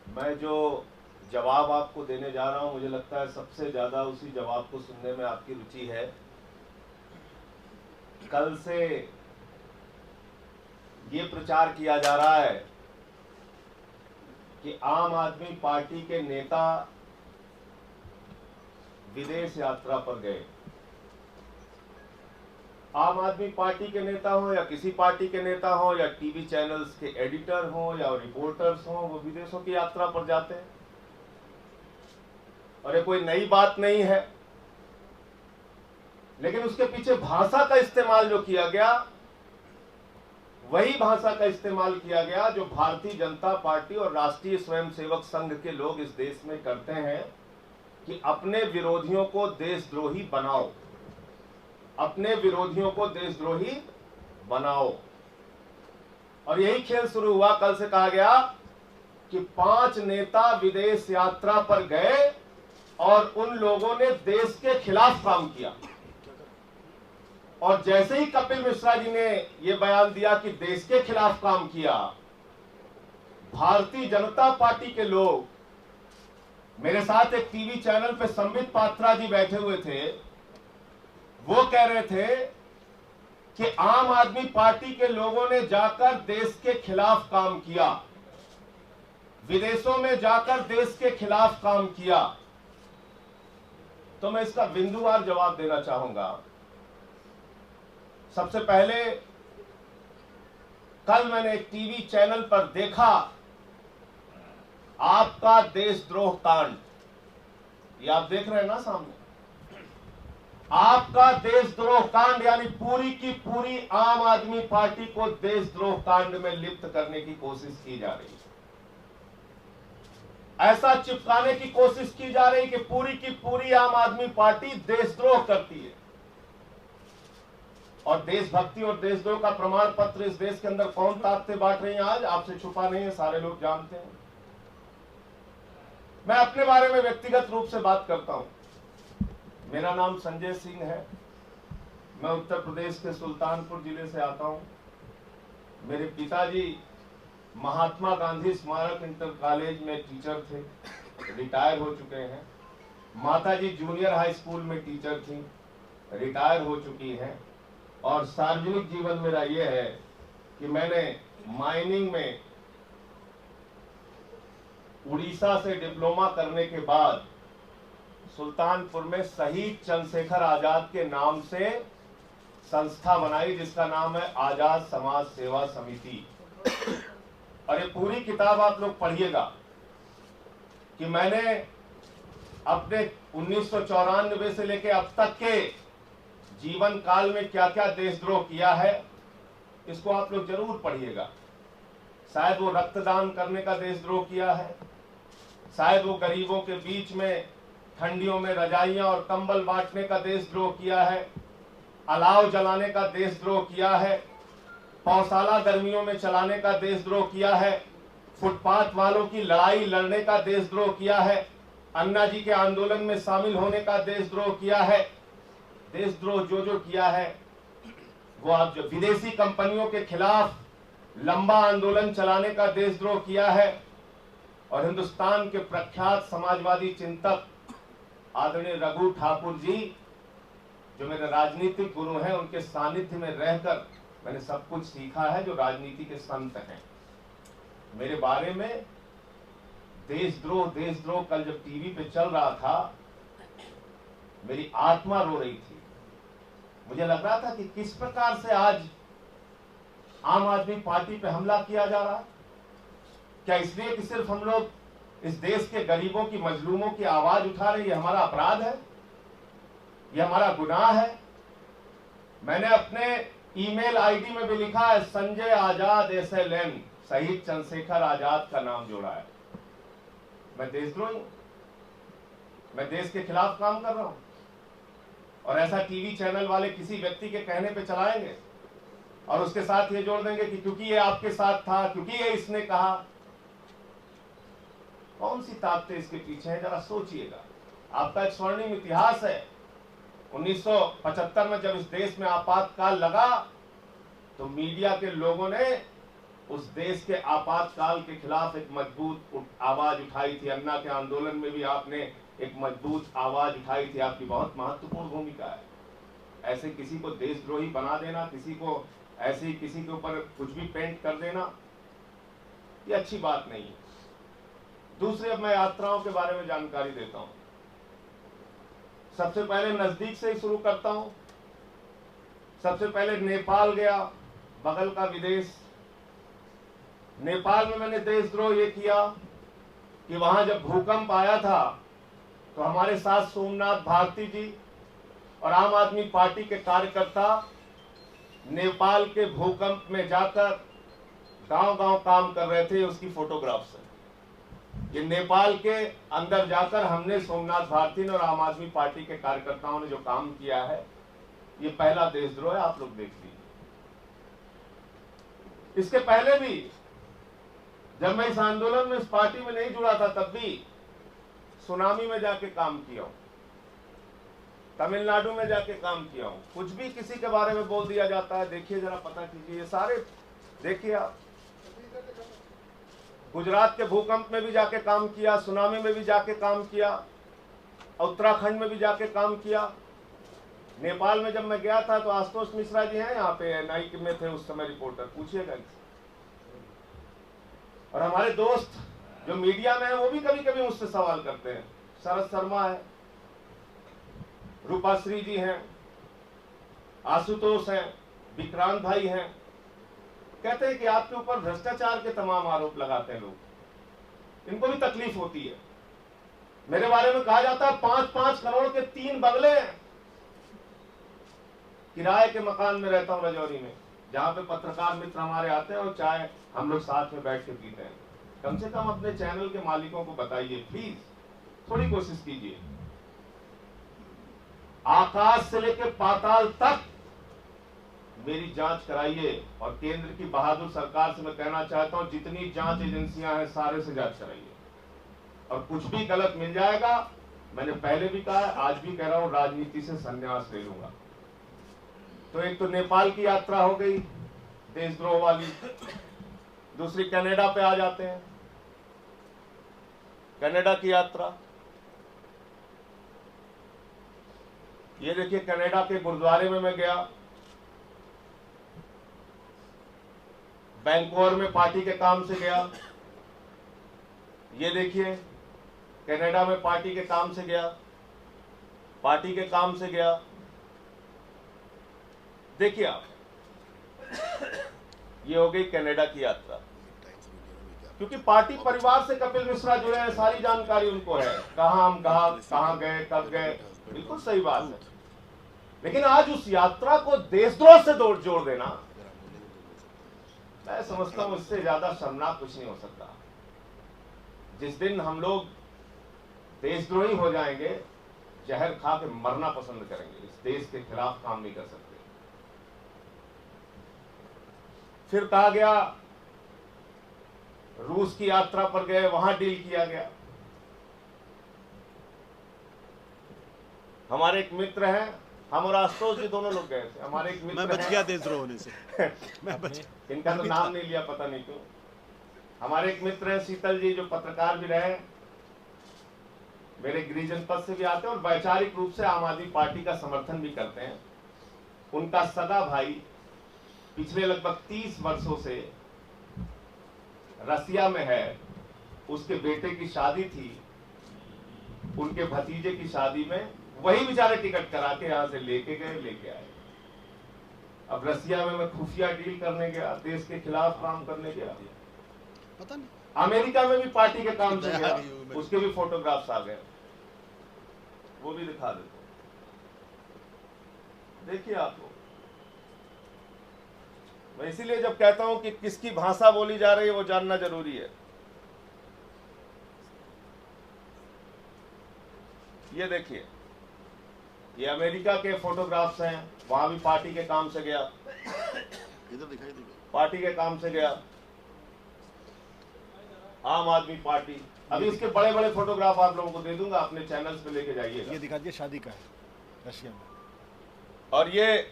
मैं जो जवाब आपको देने जा रहा हूं, मुझे लगता है सबसे ज्यादा उसी जवाब को सुनने में आपकी रुचि है। कल से ये प्रचार किया जा रहा है कि आम आदमी पार्टी के नेता विदेश यात्रा पर गए। आम आदमी पार्टी के नेता हो या किसी पार्टी के नेता हो या टीवी चैनल्स के एडिटर हो या रिपोर्टर्स हो, वो विदेशों की यात्रा पर जाते हैं। और ये कोई नई बात नहीं है, लेकिन उसके पीछे भाषा का इस्तेमाल जो किया गया, वही भाषा का इस्तेमाल किया गया जो भारतीय जनता पार्टी और राष्ट्रीय स्वयंसेवक संघ के लोग इस देश में करते हैं कि अपने विरोधियों को देशद्रोही बनाओ, अपने विरोधियों को देशद्रोही बनाओ। और यही खेल शुरू हुआ। कल से कहा गया कि 5 नेता विदेश यात्रा पर गए और उन लोगों ने देश के खिलाफ काम किया। और जैसे ही कपिल मिश्रा जी ने यह बयान दिया कि देश के खिलाफ काम किया, भारतीय जनता पार्टी के लोग, मेरे साथ एक टीवी चैनल पे संबित पात्रा जी बैठे हुए थे, वो कह रहे थे कि आम आदमी पार्टी के लोगों ने जाकर देश के खिलाफ काम किया, विदेशों में जाकर देश के खिलाफ काम किया। तो मैं इसका बिंदुवार जवाब देना चाहूंगा। सबसे पहले, कल मैंने एक टीवी चैनल पर देखा आपका देशद्रोह कांड। ये आप देख रहे हैं ना सामने, आपका देशद्रोह कांड, यानी पूरी की पूरी आम आदमी पार्टी को देशद्रोह कांड में लिप्त करने की कोशिश की जा रही है। ऐसा चिपकाने की कोशिश की जा रही है कि पूरी की पूरी आम आदमी पार्टी देशद्रोह करती है। और देशभक्ति और देशद्रोह का प्रमाण पत्र इस देश के अंदर कौन ताकते बांट रही है आज, आपसे छुपा नहीं है, सारे लोग जानते हैं। मैं अपने बारे में व्यक्तिगत रूप से बात करता हूं। मेरा नाम संजय सिंह है। मैं उत्तर प्रदेश के सुल्तानपुर जिले से आता हूं। मेरे पिताजी महात्मा गांधी स्मारक इंटर कॉलेज में टीचर थे, रिटायर हो चुके हैं। माताजी जूनियर हाई स्कूल में टीचर थी, रिटायर हो चुकी हैं। और सार्वजनिक जीवन मेरा यह है कि मैंने माइनिंग में उड़ीसा से डिप्लोमा करने के बाद सुल्तानपुर में शहीद चंद्रशेखर आजाद के नाम से संस्था बनाई, जिसका नाम है आजाद समाज सेवा समिति। और ये पूरी किताब आप लोग पढ़िएगा कि मैंने अपने 1994 से लेकर अब तक के जीवन काल में क्या क्या देशद्रोह किया है, इसको आप लोग जरूर पढ़िएगा। शायद वो रक्तदान करने का देशद्रोह किया है, शायद वो गरीबों के बीच में ठंडियों में रजाइयां और कंबल बांटने का देशद्रोह किया है, अलाव जलाने का देशद्रोह किया है, पौशाला गर्मियों में चलाने का देशद्रोह किया है, फुटपाथ वालों की लड़ाई लड़ने का देशद्रोह किया है, अन्ना जी के आंदोलन में शामिल होने का देशद्रोह किया है। देशद्रोह जो जो किया है वो आप जो विदेशी कंपनियों के खिलाफ लंबा आंदोलन चलाने का देशद्रोह किया है। और हिंदुस्तान के प्रख्यात समाजवादी चिंतक आदरणीय रघु ठाकुर जी, जो मेरे राजनीतिक गुरु हैं, उनके सानिध्य में रहकर मैंने सब कुछ सीखा है, जो राजनीति के संत हैं। मेरे बारे में देशद्रोह देशद्रोह कल जब टीवी पे चल रहा था, मेरी आत्मा रो रही थी। मुझे लग रहा था कि किस प्रकार से आज आम आदमी पार्टी पे हमला किया जा रहा है। क्या इसलिए कि सिर्फ हम लोग इस देश के गरीबों की, मजलूमों की आवाज उठा रहे हैं, ये हमारा अपराध है, ये हमारा गुनाह है? मैंने अपने ईमेल आईडी में भी लिखा है संजय आजाद SLN, शहीद चंद्रशेखर आजाद का नाम जोड़ा है। मैं देशद्रोही हूं, मैं देश के खिलाफ काम कर रहा हूं। और ऐसा टीवी चैनल वाले किसी व्यक्ति के कहने पे चलाएंगे और उसके साथ ये जोड़ देंगे कि क्योंकि ये आपके साथ था, क्योंकि ये इसने कहा। कौन सी ताकतें इसके पीछे है, जरा सोचिएगा। आपका एक स्वर्णिम इतिहास है। 1975 में जब इस देश में आपातकाल लगा तो मीडिया के लोगों ने उस देश के आपातकाल के खिलाफ एक मजबूत आवाज उठाई थी। अन्ना के आंदोलन में भी आपने एक मजबूत आवाज उठाई थी। आपकी बहुत महत्वपूर्ण भूमिका है। ऐसे किसी को देशद्रोही बना देना, किसी को ऐसे किसी के ऊपर कुछ भी पेंट कर देना, ये अच्छी बात नहीं है। दूसरी, अब मैं यात्राओं के बारे में जानकारी देता हूं। सबसे पहले नजदीक से ही शुरू करता हूं। सबसे पहले नेपाल गया, बगल का विदेश। नेपाल में मैंने देशद्रोह ये किया कि वहां जब भूकंप आया था तो हमारे साथ सोमनाथ भारती जी और आम आदमी पार्टी के कार्यकर्ता नेपाल के भूकंप में जाकर गांव-गांव काम कर रहे थे। उसकी फोटोग्राफ्स है। ये नेपाल के अंदर जाकर हमने, सोमनाथ भारती ने और आम आदमी पार्टी के कार्यकर्ताओं ने जो काम किया है, ये पहला देशद्रोह है। आप लोग देख लीजिए। इसके पहले भी जब मैं इस आंदोलन में, इस पार्टी में नहीं जुड़ा था, तब भी सुनामी में जाके काम किया हूं, तमिलनाडु में जाके काम किया हूं। कुछ भी किसी के बारे में बोल दिया जाता है, देखिए जरा, पता कीजिए। ये सारे देखिए आप, गुजरात के भूकंप में भी जाके काम किया, सुनामी में भी जाके काम किया, उत्तराखंड में भी जाके काम किया। नेपाल में जब मैं गया था तो आशुतोष मिश्रा जी हैं यहाँ पे, नाइक में थे उस समय रिपोर्टर, पूछिएगा। और हमारे दोस्त जो मीडिया में है वो भी कभी कभी मुझसे सवाल करते हैं। शरद शर्मा है, रूपाश्री जी हैं, आशुतोष हैं, विक्रांत भाई हैं। कहते हैं कि आपके ऊपर भ्रष्टाचार के तमाम आरोप लगाते हैं लोग। इनको भी तकलीफ होती है। मेरे बारे में कहा जाता है 5-5 करोड़ के 3 बंगले हैं। किराए के मकान में रहता हूं रजौरी में, जहां पे पत्रकार मित्र हमारे आते हैं और चाय हम लोग साथ में बैठ के पीते हैं। कम से कम अपने चैनल के मालिकों को बताइए, प्लीज थोड़ी कोशिश कीजिए। आकाश से लेकर पाताल तक मेरी जांच कराइए। और केंद्र की बहादुर सरकार से मैं कहना चाहता हूं, जितनी जांच एजेंसियां हैं सारे से जांच कराइए। और कुछ भी गलत मिल जाएगा, मैंने पहले भी कहा है, आज भी कह रहा हूं, राजनीति से संन्यास ले लूंगा। तो एक तो नेपाल की यात्रा हो गई देशद्रोह वाली। दूसरी, कनाडा पे आ जाते हैं। कनाडा की यात्रा, ये देखिए, कनाडा के गुरुद्वारे में मैं गया। वैंकूवर में पार्टी के काम से गया। ये देखिए, कनाडा में पार्टी के काम से गया, पार्टी के काम से गया। देखिए आप, ये हो गई कनाडा की यात्रा। क्योंकि पार्टी परिवार से कपिल मिश्रा जुड़े हैं, सारी जानकारी उनको है, कहां हम कहां गए, कब गए। बिल्कुल सही बात है। लेकिन आज उस यात्रा को देशद्रोह से जोड़ देना, मैं समझता हूं इससे ज्यादा शर्मनाक कुछ नहीं हो सकता। जिस दिन हम लोग देशद्रोही हो जाएंगे, जहर खा के मरना पसंद करेंगे। इस देश के खिलाफ काम नहीं कर सकते। फिर कहा गया, रूस की यात्रा पर गए, वहां डील किया गया। हमारे एक मित्र हैं, हम और आशुतोष जी दोनों लोग गए थे। हमारे एक मित्र, मैं बच गया देशद्रोह होने से मैं बच इनका तो नाम नहीं लिया, पता नहीं क्यों। हमारे एक मित्र हैं शीतल जी, जो पत्रकार भी रहे, मेरे गृह जनपद से भी आते हैं और वैचारिक रूप से आम आदमी पार्टी का समर्थन भी करते हैं। उनका सगा भाई पिछले लगभग 30 वर्षों से रसिया में है। उसके बेटे की शादी थी, उनके भतीजे की शादी में वही बेचारे टिकट करा के यहां से लेके गए, लेके आए। अब रसिया में मैं खुफिया डील करने गया, देश के खिलाफ काम करने गया। पता नहीं, अमेरिका में भी पार्टी के काम से गया, उसके भी फोटोग्राफ्स आ गए, वो भी दिखा देते। देखिए आप लोग, मैं इसीलिए जब कहता हूं कि किसकी भाषा बोली जा रही है वो जानना जरूरी है। ये देखिए, ये अमेरिका के फोटोग्राफ्स हैं, वहां भी पार्टी के काम से गया, इधर दिखाई दे, पार्टी के काम से गया, आम आदमी पार्टी। अभी इसके बड़े बड़े फोटोग्राफ आप लोगों को दे दूंगा, अपने चैनल्स पे लेके जाइएगा। ये दिखा दिए, शादी का है रशिया में। और ये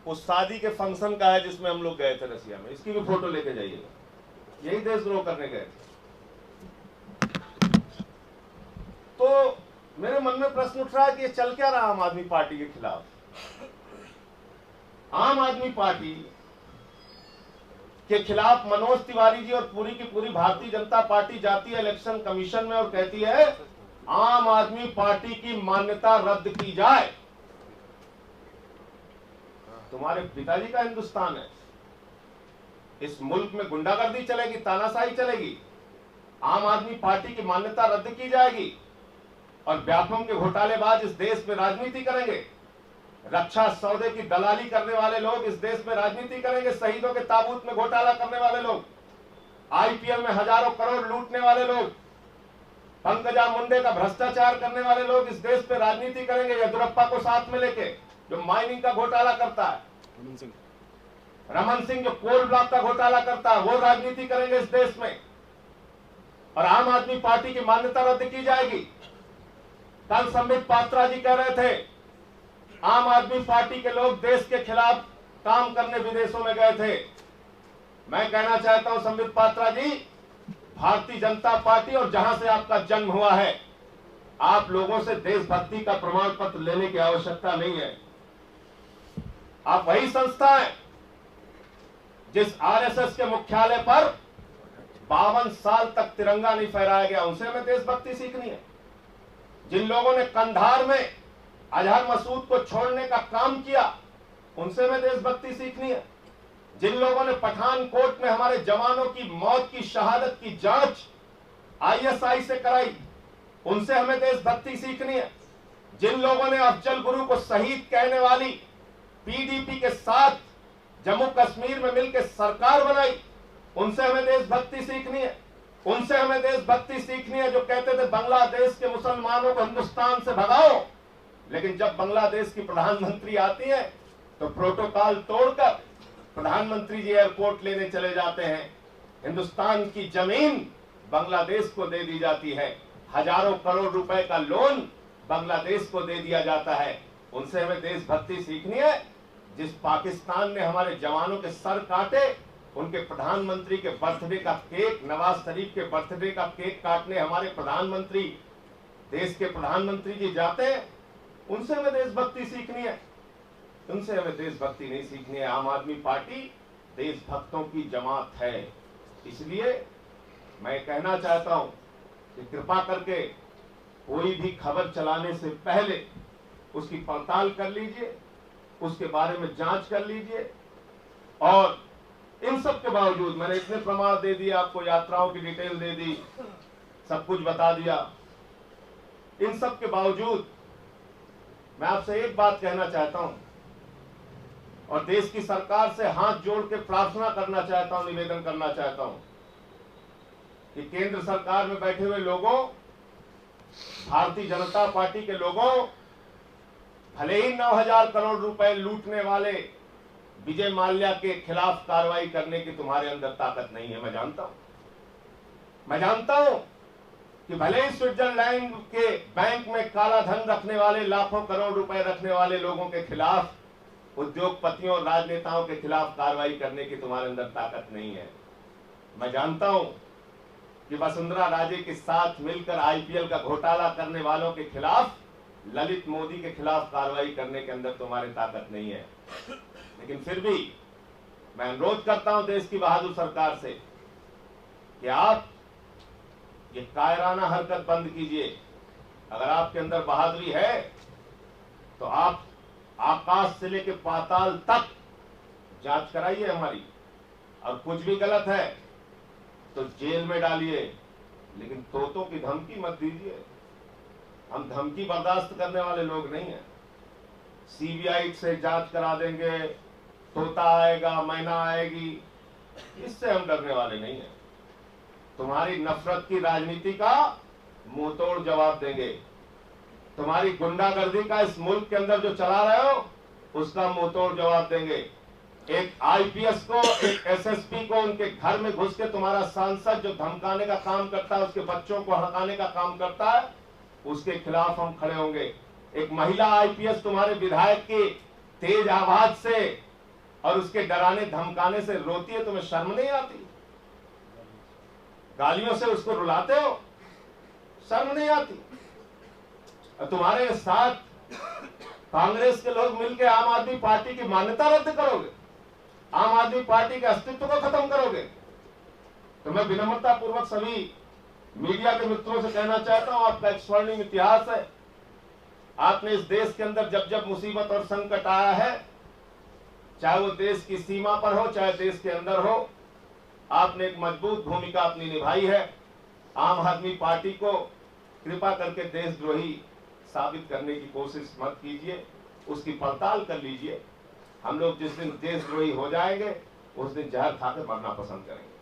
उस शादी के फंक्शन का है जिसमें हम लोग गए थे रसिया में, इसकी भी फोटो लेके जाइएगा। यही देशद्रोह करने गए थे। तो मेरे मन में प्रश्न उठ रहा है कि ये चल क्या रहा आम आदमी पार्टी के खिलाफ। आम आदमी पार्टी के खिलाफ मनोज तिवारी जी और पूरी की पूरी भारतीय जनता पार्टी जाती है इलेक्शन कमीशन में और कहती है आम आदमी पार्टी की मान्यता रद्द की जाए। तुम्हारे पिताजी का हिंदुस्तान है, इस मुल्क में गुंडागर्दी चलेगी, तानाशाही चलेगी, आम आदमी पार्टी की मान्यता रद्द की जाएगी और व्यापम के घोटालेबाज इस देश में राजनीति करेंगे। रक्षा सौदे की दलाली करने वाले लोग इस देश में राजनीति करेंगे। शहीदों के ताबूत में घोटाला करने वाले लोग, आईपीएल में हजारों करोड़ लूटने वाले लोग, पंकजा मुंडे का भ्रष्टाचार करने वाले लोग इस देश में राजनीति करेंगे। येदियुरप्पा को साथ में लेके जो माइनिंग का घोटाला करता है, रमन सिंह जो कोल ब्लॉक का घोटाला करता है, वो राजनीति करेंगे इस देश में और आम आदमी पार्टी की मान्यता रद्द की जाएगी। कल संबित पात्रा जी कह रहे थे आम आदमी पार्टी के लोग देश के खिलाफ काम करने विदेशों में गए थे। मैं कहना चाहता हूं संबित पात्रा जी, भारतीय जनता पार्टी और जहां से आपका जन्म हुआ है, आप लोगों से देशभक्ति का प्रमाण पत्र लेने की आवश्यकता नहीं है। आप वही संस्था है जिस आरएसएस के मुख्यालय पर 52 साल तक तिरंगा नहीं फहराया गया, उनसे हमें देशभक्ति सीखनी है। जिन लोगों ने कंधार में अजहर मसूद को छोड़ने का काम किया, उनसे हमें देशभक्ति सीखनी है। जिन लोगों ने पठानकोट में हमारे जवानों की मौत की शहादत की जांच आईएसआई से कराई, उनसे हमें देशभक्ति सीखनी है। जिन लोगों ने अफजल गुरु को शहीद कहने वाली पीडीपी के साथ जम्मू कश्मीर में मिलकर सरकार बनाई, उनसे हमें देशभक्ति सीखनी है। उनसे हमें देशभक्ति सीखनी है जो कहते थे बांग्लादेश के मुसलमानों को हिंदुस्तान से भगाओ, लेकिन जब बांग्लादेश की प्रधानमंत्री आती है तो प्रोटोकॉल तोड़कर प्रधानमंत्री जी एयरपोर्ट लेने चले जाते हैं। हिंदुस्तान की जमीन बांग्लादेश को दे दी जाती है, हजारों करोड़ रुपए का लोन बांग्लादेश को दे दिया जाता है। उनसे हमें देशभक्ति सीखनी है। जिस पाकिस्तान ने हमारे जवानों के सर काटे, उनके प्रधानमंत्री के बर्थडे का केक, नवाज शरीफ के बर्थडे का केक काटने हमारे प्रधानमंत्री, देश के प्रधानमंत्री जी जाते हैं, उनसे हमें देशभक्ति सीखनी है। उनसे हमें देशभक्ति नहीं सीखनी है। आम आदमी पार्टी देशभक्तों की जमात है। इसलिए मैं कहना चाहता हूं कि कृपा करके कोई भी खबर चलाने से पहले उसकी पड़ताल कर लीजिए, उसके बारे में जांच कर लीजिए। और इन सब के बावजूद मैंने इतने प्रमाण दे दिए, आपको यात्राओं की डिटेल दे दी, सब कुछ बता दिया। इन सब के बावजूद मैं आपसे एक बात कहना चाहता हूं और देश की सरकार से हाथ जोड़ के प्रार्थना करना चाहता हूं, निवेदन करना चाहता हूं कि केंद्र सरकार में बैठे हुए लोगों, भारतीय जनता पार्टी के लोगों, भले ही 9,000 करोड़ रुपए लूटने वाले विजय माल्या के खिलाफ कार्रवाई करने की तुम्हारे अंदर ताकत नहीं है, मैं जानता हूं कि भले ही स्विट्जरलैंड के बैंक में काला धन रखने वाले, लाखों करोड़ रुपए रखने वाले लोगों के खिलाफ, उद्योगपतियों और राजनेताओं के खिलाफ कार्रवाई करने की तुम्हारे अंदर ताकत नहीं है। मैं जानता हूं कि वसुंधरा राजे के साथ मिलकर आईपीएल का घोटाला करने वालों के खिलाफ, ललित मोदी के खिलाफ कार्रवाई करने के अंदर तुम्हारी ताकत नहीं है। लेकिन फिर भी मैं अनुरोध करता हूं देश की बहादुर सरकार से कि आप ये कायराना हरकत बंद कीजिए। अगर आपके अंदर बहादुरी है तो आप आकाश से लेकर पाताल तक जांच कराइए हमारी, और कुछ भी गलत है तो जेल में डालिए, लेकिन तोतों की धमकी मत दीजिए। हम धमकी बर्दाश्त करने वाले लोग नहीं हैं। सीबीआई से जांच करा देंगे, तोता आएगा, मैना आएगी, इससे हम डरने वाले नहीं हैं। तुम्हारी नफरत की राजनीति का मुंह तोड़ जवाब देंगे। तुम्हारी गुंडागर्दी का इस मुल्क के अंदर जो चला रहे हो, उसका मुंह तोड़ जवाब देंगे। एक आईपीएस को, एक एसएसपी को उनके घर में घुस के तुम्हारा सांसद जो धमकाने का काम करता है, उसके बच्चों को हड़काने का काम करता है, उसके खिलाफ हम खड़े होंगे। एक महिला आईपीएस तुम्हारे विधायक की तेज आवाज से और उसके डराने धमकाने से रोती है, तुम्हें शर्म नहीं आती? गालियों से उसको रुलाते हो, शर्म नहीं आती? और तुम्हारे साथ कांग्रेस के लोग मिलकर आम आदमी पार्टी की मान्यता रद्द करोगे, आम आदमी पार्टी के अस्तित्व को खत्म करोगे। तो मैं विनम्रता पूर्वक सभी मीडिया के मित्रों से कहना चाहता हूं, आपका एक स्वर्णिम इतिहास है। आपने इस देश के अंदर जब जब मुसीबत और संकट आया है, चाहे वो देश की सीमा पर हो चाहे देश के अंदर हो, आपने एक मजबूत भूमिका अपनी निभाई है। आम आदमी पार्टी को कृपा करके देशद्रोही साबित करने की कोशिश मत कीजिए, उसकी पड़ताल कर लीजिए। हम लोग जिस दिन देशद्रोही हो जाएंगे उस दिन जहर खाकर मरना पसंद करेंगे।